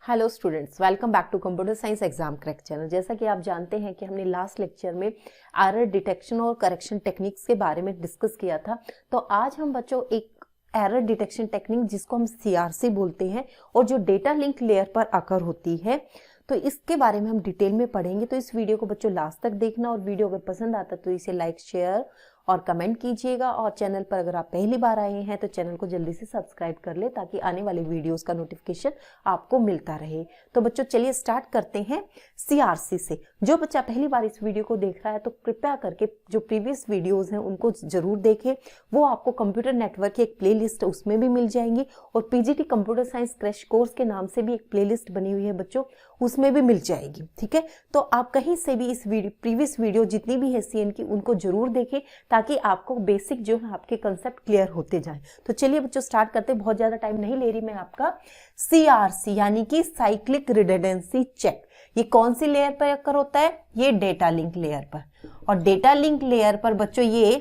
Hello students, welcome back to computer science exam crack channel. जैसा कि आप जानते हैं कि हमने लास्ट लेक्चर में एरर डिटेक्शन और करेक्शन टेक्निक्स के बारे में डिस्कस किया था। तो आज हम बच्चों एक एरर डिटेक्शन टेक्निक जिसको हम सीआरसी बोलते हैं और जो डेटा लिंक लेयर पर आकर होती है, तो इसके बारे में हम डिटेल में पढ़ेंगे। तो इस वीडियो को बच्चों लास्ट तक देखना और वीडियो अगर पसंद आता तो इसे लाइक, शेयर और कमेंट कीजिएगा। और चैनल पर अगर आप पहली बार आए हैं तो चैनल को जल्दी से सब्सक्राइब कर ले ताकि आने वाले वीडियोस का नोटिफिकेशन आपको मिलता रहे। तो बच्चों चलिए स्टार्ट करते हैं सीआरसी से। जो बच्चा पहली बार इस वीडियो को देख रहा है तो कृपया करके जो प्रीवियस वीडियोस हैं उनको जरूर देखें। वो आपको कंप्यूटर नेटवर्क की एक प्लेलिस्ट उसमें भी मिल जाएंगी और PGT computer science crash course के नाम से भी एक प्लेलिस्ट बनी हुई है बच्चों, उसमें भी मिल जाएगी। ठीक है, तो आप कहीं से भी इस प्रीवियस वीडियो जितनी भी है सीएन की उनको जरूर देखें ताकि आपको बेसिक जो है आपके कंसेप्ट क्लियर होते जाएं। तो चलिए बच्चों स्टार्ट करते हैं, बहुत ज्यादा टाइम नहीं ले रही मैं। आपका सीआरसी यानी कि साइक्लिक रिडंडेंसी चेक, ये कौन सी लेयर पर अक्कर होता है? ये डेटा लिंक लेयर पर। और डेटा लिंक लेयर पर बच्चों ये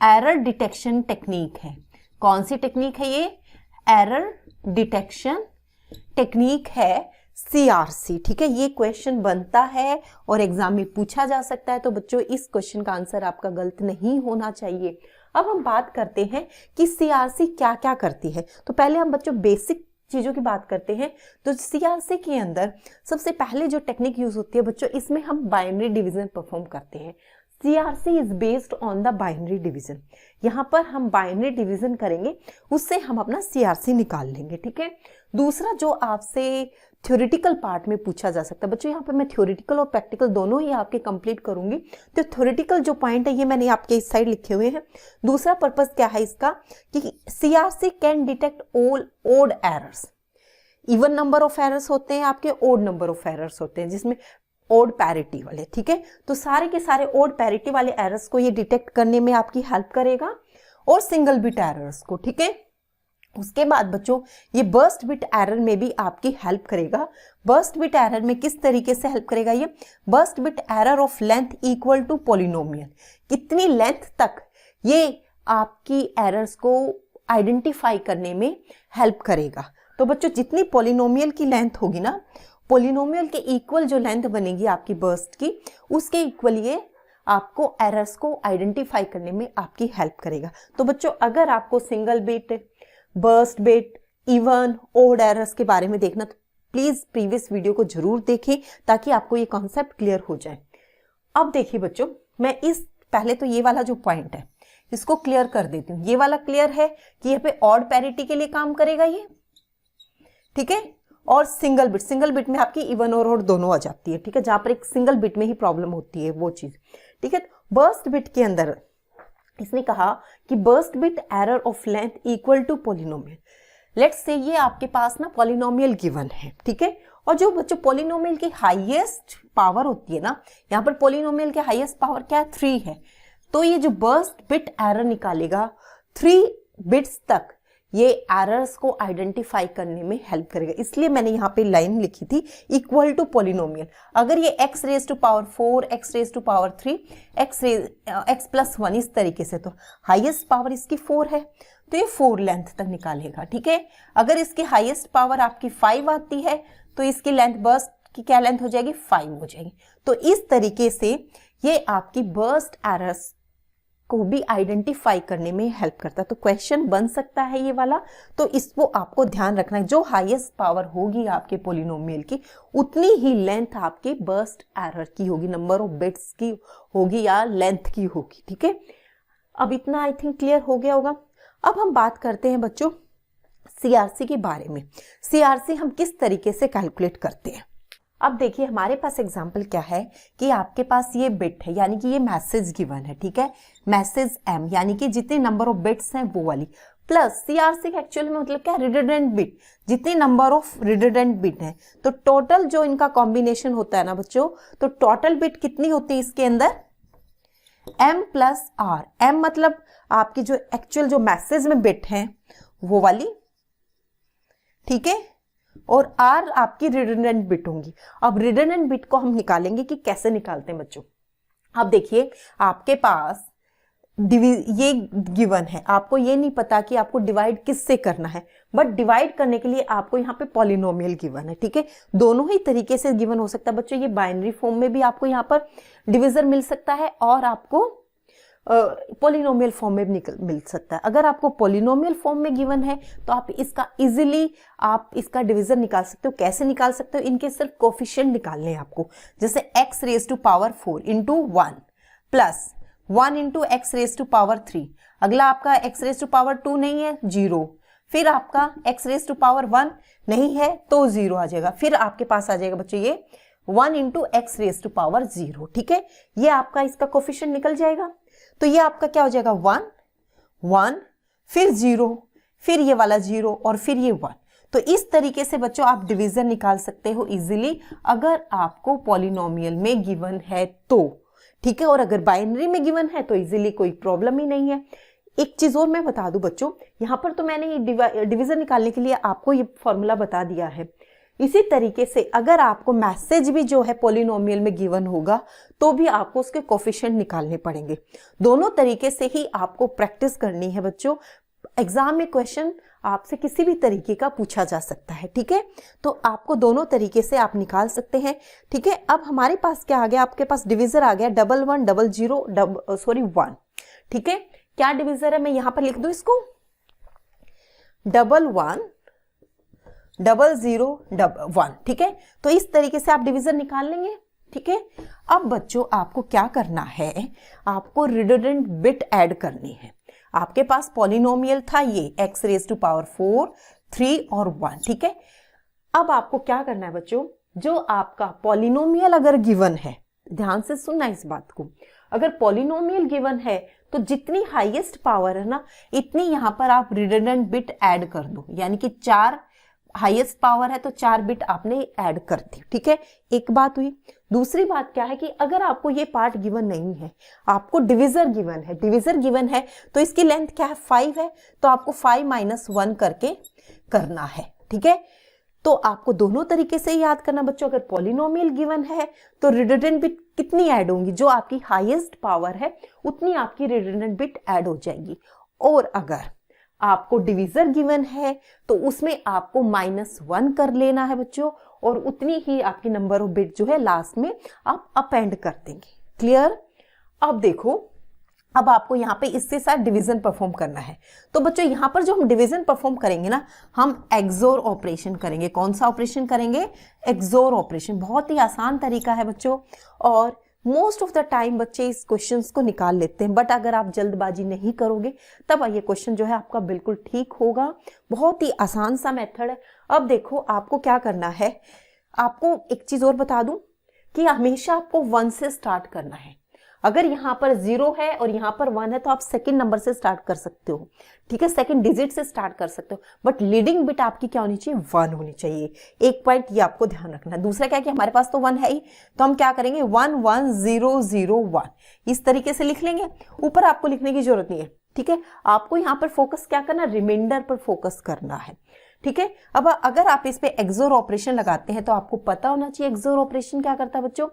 एरर डिटेक्शन टेक्निक है। कौन सी टेक्निक है ये? एरर डिटेक्शन टेक्निक है सीआरसी। ठीक है, ये क्वेश्चन बनता है और एग्जाम में पूछा जा सकता है। तो बच्चों इस क्वेश्चन का आंसर आपका गलत नहीं होना चाहिए। अब हम बात करते हैं कि सीआरसी क्या क्या करती है। तो पहले हम बच्चों बेसिक चीजों की बात करते हैं। तो सीआरसी के अंदर सबसे पहले जो टेक्निक यूज होती है बच्चों, इसमें हम बाइनरी डिवीजन परफॉर्म करते हैं। CRC is based on the binary division. यहाँ पर हम बाइनरी डिवीजन करेंगे, उससे हम अपना सीआरसी निकाल लेंगे। ठीक है, दूसरा जो आपसे थ्योरेटिकल पार्ट में पूछा जा सकता है बच्चों, यहाँ पर मैं थ्योरेटिकल और प्रैक्टिकल दोनों ही आपके कंप्लीट करूंगी। तो थ्योरेटिकल जो पॉइंट है ये मैंने आपके इस साइड लिखे हुए हैं। दूसरा पर्पस क्या है इसका कि CRC can detect all odd errors. Even number of errors होते हैं आपके, ओड नंबर ऑफ एरर्स होते हैं, जिसमें ओड पैरिटी वाले। ठीक है, तो सारे के सारे ओड पैरिटी वाले एरर्स को ये डिटेक्ट करने में आपकी हेल्प करेगा और सिंगल बिट एरर्स को। ठीक है, उसके बाद बच्चों ये बर्स्ट बिट एरर में भी आपकी हेल्प करेगा। बर्स्ट बिट एरर में किस तरीके से हेल्प करेगा ये? Burst bit error of length equal to polynomial. कितनी लेंथ तक ये आपकी एरर्स को आइडेंटिफाई करने में हेल्प करेगा। तो बच्चों जितनी पॉलिनोमियल की लेंथ होगी ना, पॉलिनोमियल के इक्वल जो लेंथ बनेगी आपकी बर्स्ट की, उसके इक्वल ये आपको एरर्स को आइडेंटिफाई करने में आपकी हेल्प करेगा। तो बच्चों अगर आपको single bit, burst bit, even, odd errors के बारे में देखना तो प्लीज प्रीवियस वीडियो को जरूर देखें ताकि आपको ये कॉन्सेप्ट क्लियर हो जाए। अब देखिए बच्चों, मैं इस पहले तो ये वाला जो पॉइंट है इसको क्लियर कर देती हूँ। ये वाला क्लियर है कि यहाँ पे ऑड पैरिटी के लिए काम करेगा ये। ठीक है, और सिंगल बिट में आपकी इवन और ओड दोनों आ जाती है। ठीक है, जहां पर एक सिंगल बिट में ही प्रॉब्लम होती है वो चीज। ठीक है, बर्स्ट बिट के अंदर इसने कहा कि burst bit error of length equal to polynomial. Let's say ये आपके पास ना पॉलिनोमियल गिवन है। ठीक है, और जो बच्चों पॉलिनोमियल की हाईएस्ट पावर होती है ना, यहाँ पर पॉलिनोमियल की हाईएस्ट पावर क्या है? 3 है। तो ये जो बर्स्ट बिट एरर निकालेगा 3 बिट्स तक ये एरर्स को आइडेंटिफाई करने में हेल्प करेगा। इसलिए मैंने यहाँ पे लाइन लिखी थी इक्वल टू पॉलिनोमियल। अगर ये x raise to power 4, x raise to power 3, x plus 1 इस तरीके से, तो हाईएस्ट पावर इसकी 4 है तो ये 4 लेंथ तक निकालेगा। ठीक है, अगर इसकी हाईएस्ट पावर आपकी 5 आती है तो इसकी लेंथ बर्स्ट की क्या लेंथ हो जाएगी? 5 हो जाएगी। तो इस तरीके से ये आपकी बर्स्ट एरर्स को भी आइडेंटिफाई करने में हेल्प करता है। तो क्वेश्चन बन सकता है ये वाला, तो इसको आपको ध्यान रखना है। जो हाईएस्ट पावर होगी आपके पॉलिनोमियल की उतनी ही लेंथ आपके बर्स्ट एरर की होगी, नंबर ऑफ बिट्स की होगी या लेंथ की होगी। ठीक है, अब इतना आई थिंक क्लियर हो गया होगा। अब हम बात करते हैं बच्चों सीआरसी के बारे में। सीआरसी हम किस तरीके से कैलकुलेट करते हैं। अब देखिए हमारे पास एग्जाम्पल क्या है कि आपके पास ये बिट है, यानी कि ये मैसेज गिवन है। ठीक है, मैसेज m यानी कि जितने नंबर ऑफ बिट्स हैं वो वाली, प्लस सीआरसी का एक्चुअल में मतलब क्या? रिडंडेंट बिट, जितने नंबर ऑफ रिडंडेंट बिट हैं। तो टोटल जो इनका कॉम्बिनेशन होता है ना बच्चों, तो टोटल बिट कितनी होती है इसके अंदर? m plus r। m मतलब आपकी जो एक्चुअल जो मैसेज में बिट है वो वाली। ठीक है, और R आपकी रिडंडेंट बिट होंगी। अब रिडंडेंट बिट को हम निकालेंगे कि कैसे निकालते हैं बच्चों। अब देखिए आपके पास ये गिवन है, आपको ये नहीं पता कि आपको डिवाइड किससे करना है, बट डिवाइड करने के लिए आपको यहाँ पे पॉलिनोमियल गिवन है, ठीक है। दोनों ही तरीके से गिवन हो सकता है बच्चों, ये बाइनरी फॉर्म में भी आपको यहाँ पर डिविजन मिल सकता है और आपको पॉलिनोमियल फॉर्म में भी मिल सकता है। अगर आपको पॉलिनोमियल फॉर्म में गिवन है तो आप इसका इजीली आप इसका डिवीजन निकाल सकते हो। कैसे निकाल सकते हो? इनके सिर्फ कोफिशिएंट निकालने हैं आपको, जैसे x raise to power 4 into 1 plus 1 into X raise to power 3। अगला आपका x रेज टू पावर 2 नहीं है, 0। फिर आपका x रेज टू पावर 1 नहीं है तो 0 आ जाएगा। फिर आपके पास आ जाएगा बच्चों ये 1 into X raise to power 0, ठीक है। ये आपका इसका कोफिशिएंट निकल जाएगा। तो ये आपका क्या हो जाएगा 1 1 फिर 0 फिर ये वाला 0 और फिर ये 1। तो इस तरीके से बच्चों आप डिवीजन निकाल सकते हो इजीली, अगर आपको पॉलिनोमियल में गिवन है तो, ठीक है। और अगर बाइनरी में गिवन है तो इजीली कोई प्रॉब्लम ही नहीं है। एक चीज और मैं बता दूं बच्चों, यहां पर तो मैंने ये डिवीजन निकालने के लिए आपको ये फॉर्मूला बता दिया है। इसी तरीके से अगर आपको मैसेज भी जो है पॉलिनोमियल में गिवन होगा तो भी आपको उसके कोफिशिएंट निकालने पड़ेंगे। दोनों तरीके से ही आपको प्रैक्टिस करनी है बच्चों। एग्जाम में क्वेश्चन आपसे किसी भी तरीके का पूछा जा सकता है, ठीक है। तो आपको दोनों तरीके से आप निकाल सकते हैं, ठीक है। अब हमारे पास क्या आ गया, आपके पास डिविजर आ गया 1 1 0 0 1, ठीक है। क्या डिविजर है, मैं यहां पर लिख दूं इसको 1 1 0 0 1, ठीक है। तो इस तरीके से आप डिवीजन निकाल लेंगे, ठीक है। अब बच्चों आपको क्या करना है, आपको रिडंडेंट बिट ऐड करनी है। आपके पास पॉलिनोमियल था ये x रेज टू पावर 4 3 और 1, ठीक है। अब आपको क्या करना है बच्चों, जो आपका पॉलिनोमियल अगर गिवन है, ध्यान से सुनना इस बात को, अगर पॉलिनोमियल गिवन है तो जितनी हाईएस्ट पावर है ना, इतनी यहां पर आप रिडंडेंट बिट ऐड कर दो। यानी कि 4 हाईएस्ट पावर है तो 4 बिट आपने ऐड कर दी, ठीक है। एक बात हुई। दूसरी बात क्या है कि अगर आपको ये पार्ट गिवन नहीं है, आपको डिविजर गिवन है, डिविजर गिवन है तो इसकी लेंथ क्या है 5 है, तो आपको 5 - 1 करके करना है, ठीक है। तो आपको दोनों तरीके से याद करना बच्चों। अगर पॉलिनोमियल गिवन है तो रिडंडेंट बिट कितनी ऐड होंगी, जो आपकी हाईएस्ट पावर है उतनी आपकी रिडंडेंट बिट ऐड हो जाएगी। और अगर आपको डिविजर गिवन है तो उसमें आपको -1 कर लेना है बच्चों, और उतनी ही आपकी नंबर ऑफ बिट जो है लास्ट में आप अपेंड कर देंगे। क्लियर? अब देखो, अब आपको यहाँ पे इसके साथ डिवीजन परफॉर्म करना है। तो बच्चों यहाँ पर जो हम डिवीजन परफॉर्म करेंगे ना, हम एक्सोर ऑपरेशन करेंगे। कौन सा ऑपरेशन करेंगे? XOR operation. बहुत ही आसान तरीका है बच्चों, और मोस्ट ऑफ द टाइम बच्चे इस क्वेश्चंस को निकाल लेते हैं, बट अगर आप जल्दबाजी नहीं करोगे तब ये क्वेश्चन जो है आपका बिल्कुल ठीक होगा। बहुत ही आसान सा मेथड है। अब देखो आपको क्या करना है, आपको एक चीज और बता दूं कि हमेशा आपको 1 से स्टार्ट करना है। अगर यहाँ पर 0 है और यहाँ पर 1 है तो आप सेकंड नंबर से स्टार्ट कर सकते हो, ठीक है, सेकंड डिजिट से स्टार्ट कर सकते हो, बट लीडिंग बिट आपकी क्या होनी चाहिए? 1 होनी चाहिए। एक पॉइंट ये आपको ध्यान रखना है। दूसरा क्या है कि हमारे पास तो 1 है ही, तो हम क्या करेंगे 1 1 0 0 1 इस तरीके से लिख लेंगे। ऊपर आपको लिखने की जरूरत नहीं है, ठीक है। आपको यहाँ पर फोकस क्या करना, रिमाइंडर पर फोकस करना है, ठीक है। अब अगर आप इस पे एक्सोर ऑपरेशन लगाते हैं तो आपको पता होना चाहिए एक्सोर ऑपरेशन क्या करता है बच्चों।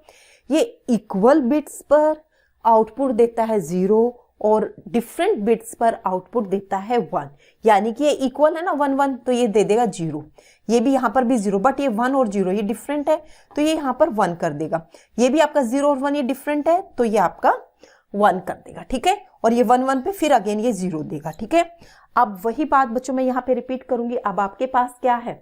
ये इक्वल बिट्स पर आउटपुट देता है 0 और डिफरेंट बिट्स पर आउटपुट देता है 1। यानी कि ये इक्वल है ना 1 1, तो ये दे देगा 0। ये भी यहाँ पर भी 0, बट ये 1 और 0 ये डिफरेंट है तो ये यहाँ पर 1 कर देगा। ये भी आपका 0 और 1 ये डिफरेंट है तो ये आपका 1 कर देगा, ठीक है। और ये 1 1 पे फिर अगेन ये 0 देगा, ठीक है। अब वही बात बच्चों मैं यहाँ पे रिपीट करूंगी। अब आपके पास क्या है,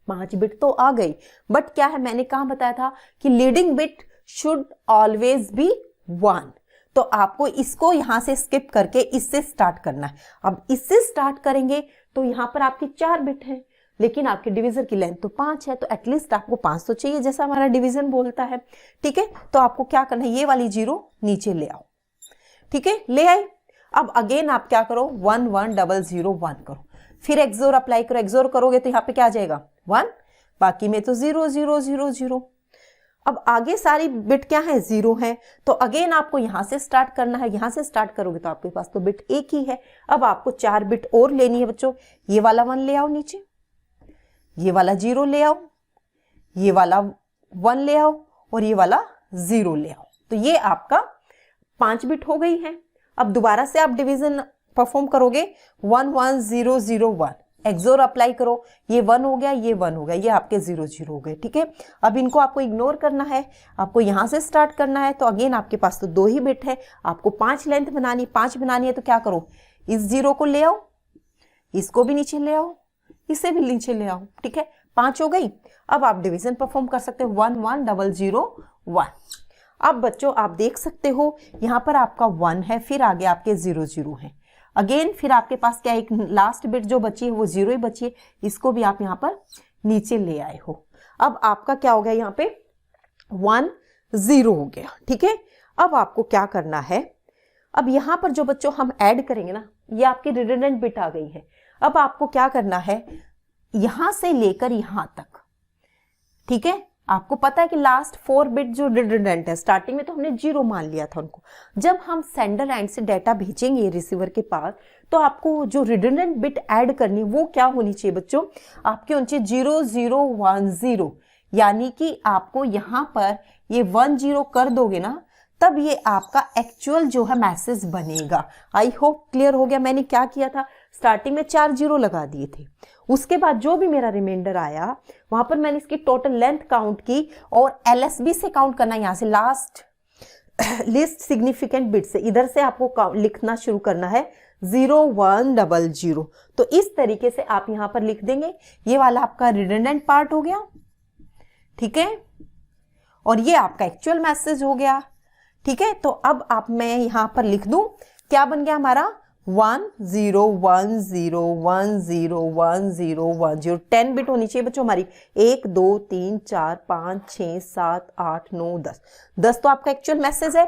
5 बिट तो आ गई, बट क्या है, मैंने कहाँ बताया था कि leading bit should always be 1। तो आपको इसको यहां से स्किप करके इससे स्टार्ट करना है। अब इससे स्टार्ट करेंगे तो यहां पर आपकी 4 बिट है, लेकिन आपके डिवीजर की लेंथ तो 5 है, तो एटलीस्ट आपको 5 तो चाहिए, जैसा हमारा डिवीजन बोलता है, ठीक है। तो आपको क्या करना है, ये वाली 0 नीचे ले आओ, ठीक है, ले आए। अब अगेन आप क्या करो 1 1 0 0 1 करो, फिर एक्सोर अप्लाई करो। एक्सोर करोगे तो यहाँ पे क्या आ जाएगा 1, बाकी में तो 0 0 0 0। अब आगे सारी बिट क्या है, 0 है, तो अगेन आपको यहां से स्टार्ट करना है। यहां से स्टार्ट करोगे तो आपके पास तो बिट एक ही है। अब आपको 4 बिट और लेनी है बच्चों। ये वाला 1 ले आओ नीचे, ये वाला 0 ले आओ, ये वाला 1 ले आओ और ये वाला 0 ले आओ। तो ये आपका 5 बिट हो गई है। अब दोबारा से आप डिवीजन परफॉर्म करोगे, 1 1 0 0 1, एक्सोर अप्लाई करो, ये 1 हो गया, ये 1 हो गया, ये आपके 0 0 हो गए, ठीक है। अब इनको आपको इग्नोर करना है, आपको यहाँ से स्टार्ट करना है। तो अगेन आपके पास तो 2 ही बिट है, आपको 5 लेंथ बनानी, 5 बनानी है, तो क्या करो, इस 0 को ले आओ, इसको भी नीचे ले आओ, इसे भी नीचे ले आओ, ठीक है, 5 हो गई। अब आप डिवीजन परफॉर्म कर सकते हो, 1 1 0 0 1। अब बच्चों आप देख सकते हो यहाँ पर आपका 1 है, फिर आगे आपके 0 0 है। अगेन फिर आपके पास क्या, एक लास्ट बिट जो बची है वो 0 ही बची है, इसको भी आप यहाँ पर नीचे ले आए हो। अब आपका क्या हो गया, यहाँ पे 1 0 हो गया, ठीक है। अब आपको क्या करना है, अब यहाँ पर जो बच्चों हम ऐड करेंगे ना, ये आपकी रिडंडेंट बिट आ गई है। अब आपको क्या करना है, यहां से लेकर यहां तक, ठीक है। आपको पता है कि लास्ट 4 बिट जो रिडंडेंट है, स्टार्टिंग में तो हमने 0 मान लिया था उनको। जब हम सेंडर एंड से डाटा भेजेंगे रिसीवर के पास, तो आपको जो रिडंडेंट बिट ऐड करनी वो क्या होनी चाहिए बच्चों, आपके होनी चाहिए 0 0 1 0, यानी कि आपको यहां पर ये 1 0 कर दोगे ना, तब ये आपका एक्चुअल जो है मैसेज बनेगा। आई होप क्लियर हो गया। मैंने क्या किया था, स्टार्टिंग में 4 0 लगा दिए थे, उसके बाद जो भी मेरा रिमाइंडर आया वहां पर मैंने इसकी टोटल लेंथ काउंट की, और LSB से काउंट करना, यहां से लास्ट लिस्ट सिग्निफिकेंट बिट से, इधर से आपको लिखना शुरू करना है 0 1 0 0। तो इस तरीके से आप यहां पर लिख देंगे, ये वाला आपका रिडंडेंट पार्ट हो गया, ठीक है, और ये आपका एक्चुअल मैसेज हो गया, ठीक है। तो अब आप मैं यहां पर लिख दूं, क्या बन गया हमारा 1 0 1 0 1 0 1 0 1 0। 10 बिट होनी चाहिए बच्चों हमारी, 1 2 3 4 5 6 7 8 9 10, 10 तो आपका एक्चुअल मैसेज है,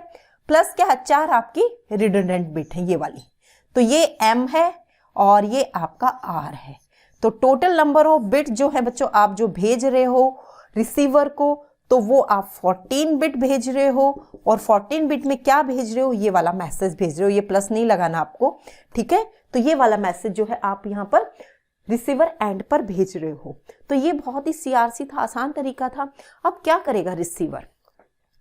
प्लस क्या है 4 आपकी रिडंडेंट बिट है ये वाली। तो ये M है और ये आपका R है। तो टोटल नंबर ऑफ बिट जो है बच्चों आप जो भेज रहे हो रिसीवर को, तो वो आप 14 बिट भेज रहे हो, और 14 बिट में क्या भेज रहे हो, ये वाला मैसेज भेज रहे हो, ये प्लस नहीं लगाना आपको, ठीक है। तो ये वाला मैसेज जो है आप यहाँ पर रिसीवर एंड पर भेज रहे हो। तो ये बहुत ही CRC था, आसान तरीका था। अब क्या करेगा रिसीवर,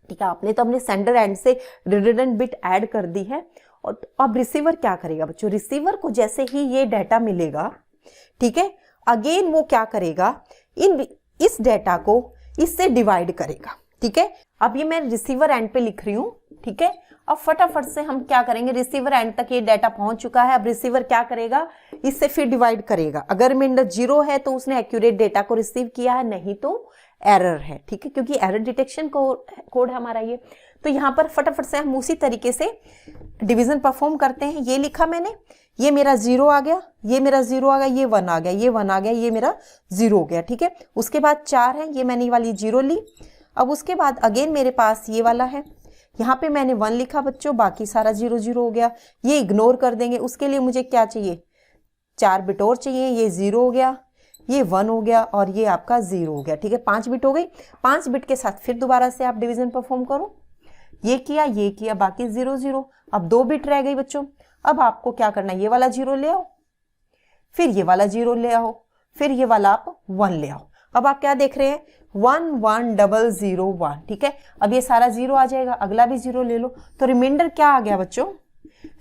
ठीक है, आपने तो अपने सेंडर एंड से रिडंडेंट बिट ऐड कर दी है, और अब रिसीवर क्या करेगा बच्चों, रिसीवर को जैसे ही ये डाटा मिलेगा, ठीक है, अगेन वो क्या करेगा, इस डाटा को इससे डिवाइड करेगा, ठीक है। अब ये मैं रिसीवर एंड पे लिख रही हूं, ठीक है। अब फटाफट से हम क्या करेंगे, रिसीवर एंड तक ये डाटा पहुंच चुका है, अब रिसीवर क्या करेगा, इससे फिर डिवाइड करेगा। अगर रिमाइंडर 0 है तो उसने एक्यूरेट डेटा को रिसीव किया है, नहीं तो एरर है, ठीक है, क्योंकि एरर डिटेक्शन कोड है हमारा ये। तो यहाँ पर फटाफट से हम उसी तरीके से डिवीजन परफॉर्म करते हैं। ये लिखा मैंने, ये मेरा 0 आ गया, ये मेरा 0 आ गया, ये 1 आ गया, ये 1 आ गया, ये मेरा 0 हो गया, ठीक है। उसके बाद 4 है, ये मैंने वाली 0 ली। अब उसके बाद अगेन मेरे पास ये वाला है, यहाँ पे मैंने 1 लिखा बच्चों, बाकी सारा 0 0 हो गया, ये इग्नोर कर देंगे। उसके लिए मुझे क्या चाहिए, 4 बिट और चाहिए, ये 0 हो गया, ये 1 हो गया, और ये आपका 0 हो गया, ठीक है, 5 बिट हो गई। 5 बिट के साथ फिर दोबारा से आप डिवीजन परफॉर्म करो, ये किया, बाकी 0 0। अब 2 बिट रह गई बच्चों। अब आपको क्या करना है, ये वाला 0 ले आओ, फिर ये वाला 0 ले आओ, फिर ये वाला आप 1 ले आओ। अब आप क्या देख रहे हैं, 1 1 0 0 1, ठीक है। अब ये सारा 0 आ जाएगा, अगला भी 0 ले लो, तो रिमाइंडर क्या आ गया बच्चों,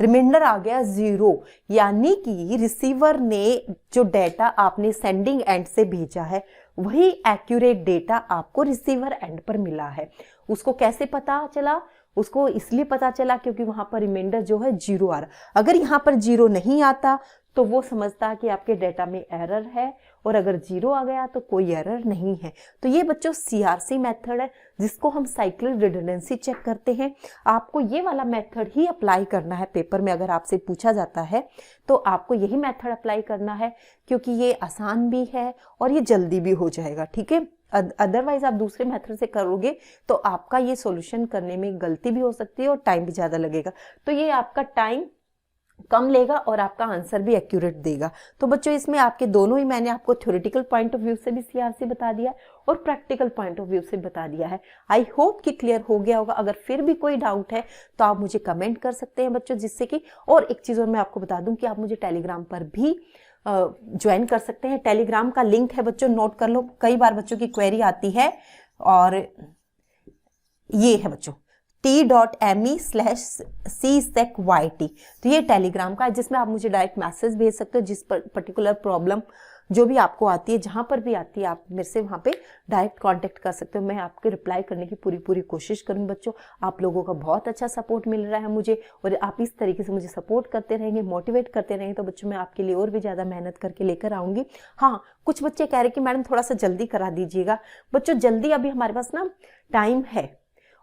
रिमाइंडर आ गया 0, यानी कि रिसीवर ने जो डेटा आपने सेंडिंग एंड से भेजा है वही एक्यूरेट डेटा आपको रिसीवर एंड पर मिला है। उसको कैसे पता चला, उसको इसलिए पता चला क्योंकि वहां पर रिमाइंडर जो है 0 आ रहा। अगर यहाँ पर 0 नहीं आता तो वो समझता कि आपके डेटा में एरर है, और अगर 0 आ गया तो कोई एरर नहीं है। तो ये बच्चों CRC मेथड है जिसको हम साइक्लिक रिडंडेंसी चेक करते हैं। आपको ये वाला मेथड ही अप्लाई करना है पेपर में, अगर आपसे पूछा जाता है तो आपको यही मेथड अप्लाई करना है, क्योंकि ये आसान भी है और ये जल्दी भी हो जाएगा, ठीक है। अदरवाइज आप दूसरे मेथड से करोगे तो आपका ये सॉल्यूशन करने में गलती भी हो सकती है और टाइम भी ज़्यादा लगेगा। तो ये आपका टाइम कम लेगा और आपका आंसर भी एक्यूरेट देगा। तो बच्चों इसमें आपके दोनों ही मैंने आपको थ्योरेटिकल पॉइंट ऑफ व्यू से भी CRC बता दिया और प्रैक्टिकल पॉइंट ऑफ व्यू से बता दिया है। आई होप कि क्लियर हो गया होगा। अगर फिर भी कोई डाउट है तो आप मुझे कमेंट कर सकते हैं बच्चों, जिससे कि और एक चीज़ और मैं आपको बता दूं कि आप मुझे टेलीग्राम पर भी ज्वाइन कर सकते हैं। टेलीग्राम का लिंक है बच्चों, नोट कर लो, कई बार बच्चों की क्वेरी आती है। और ये है बच्चों t.me/csecYT। तो ये टेलीग्राम का है जिसमें आप मुझे डायरेक्ट मैसेज भेज सकते हो, जिस पर्टिकुलर प्रॉब्लम जो भी आपको आती है, जहां पर भी आती है, आप मेरे से वहां पे डायरेक्ट कांटेक्ट कर सकते हो। मैं आपके रिप्लाई करने की पूरी कोशिश करूंगी बच्चों। आप लोगों का बहुत अच्छा सपोर्ट मिल रहा है मुझे, और आप इस तरीके से मुझे सपोर्ट करते रहेंगे, मोटिवेट करते रहेंगे, तो बच्चों मैं आपके लिए और भी ज़्यादा मेहनत करके लेकर आऊँगी। हाँ, कुछ बच्चे कह रहे कि मैडम थोड़ा सा जल्दी करा दीजिएगा। बच्चों जल्दी अभी हमारे पास ना टाइम है,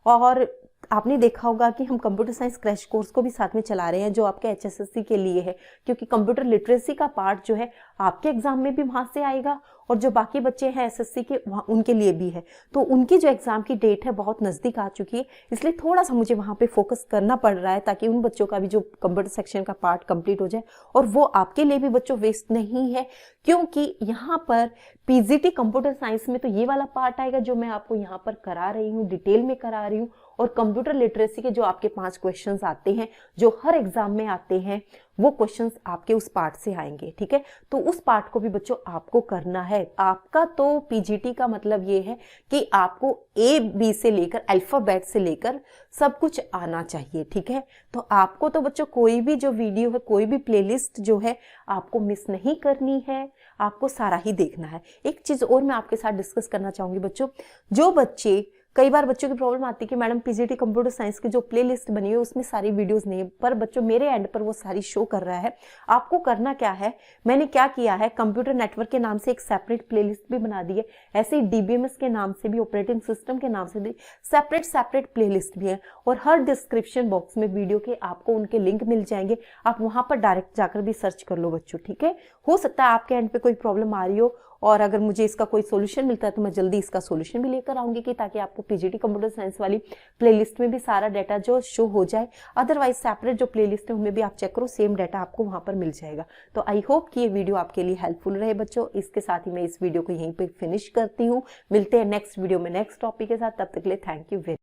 और आपने देखा होगा कि हम कंप्यूटर साइंस क्रैश कोर्स को भी साथ में चला रहे हैं, जो आपके HSSC के लिए है, क्योंकि कंप्यूटर लिटरेसी का पार्ट जो है आपके एग्जाम में भी वहां से आएगा, और जो बाकी बच्चे हैं SSC के उनके लिए भी है। तो उनकी जो एग्जाम की डेट है बहुत नजदीक आ चुकी है, इसलिए थोड़ा सा मुझे वहां पे फोकस करना पड़ रहा है, ताकि उन बच्चों का भी जो कंप्यूटर सेक्शन का पार्ट कंप्लीट हो जाए, और वो आपके लिए भी बच्चों वेस्ट नहीं है, क्योंकि यहाँ पर PGT कंप्यूटर साइंस में तो ये वाला पार्ट आएगा जो मैं आपको यहाँ पर करा रही हूँ, डिटेल में करा रही हूँ। और कंप्यूटर लिटरेसी के जो आपके 5 क्वेश्चंस आते हैं, जो हर एग्जाम में आते हैं, वो क्वेश्चंस आपके उस पार्ट से आएंगे, ठीक है। तो उस पार्ट को भी बच्चों आपको करना है। आपका तो PGT का मतलब ये है कि आपको A B से लेकर अल्फाबेट से लेकर सब कुछ आना चाहिए, ठीक है। तो आपको तो बच्चों कोई भी जो वीडियो है, कोई भी प्लेलिस्ट जो है, आपको मिस नहीं करनी है, आपको सारा ही देखना है। एक चीज और मैं आपके साथ डिस्कस करना चाहूंगी बच्चों, जो बच्चे, कई बार बच्चों की प्रॉब्लम आती है कि मैडम PGT कंप्यूटर साइंस की जो प्लेलिस्ट बनी है उसमें सारी वीडियोस नहीं है, पर बच्चों मेरे एंड पर वो सारी शो कर रहा है। आपको करना क्या है, मैंने क्या किया है, कंप्यूटर नेटवर्क के नाम से एक सेपरेट प्लेलिस्ट भी बना दी है, ऐसे ही DBMS के नाम से भी, ऑपरेटिंग सिस्टम के नाम से भी सेपरेट प्लेलिस्ट भी है, और हर डिस्क्रिप्शन बॉक्स में वीडियो के आपको उनके लिंक मिल जाएंगे, आप वहां पर डायरेक्ट जाकर भी सर्च कर लो बच्चों, ठीक है। हो सकता है आपके एंड पे कोई प्रॉब्लम आ रही हो, और अगर मुझे इसका कोई सोल्यूशन मिलता है तो मैं जल्दी इसका सोल्यूशन भी लेकर आऊंगी, कि ताकि आपको PGT कंप्यूटर साइंस वाली प्लेलिस्ट में भी सारा डाटा जो शो हो जाए। अदरवाइज सेपरेट जो प्लेलिस्ट है उनमें भी आप चेक करो, सेम डाटा आपको वहां पर मिल जाएगा। तो आई होप कि ये वीडियो आपके लिए हेल्पफुल रहे बच्चों। इसके साथ ही मैं इस वीडियो को यहीं पर फिनिश करती हूँ। मिलते हैं नेक्स्ट वीडियो में नेक्स्ट टॉपिक के साथ, तब तक के लिए थैंक यू वेरी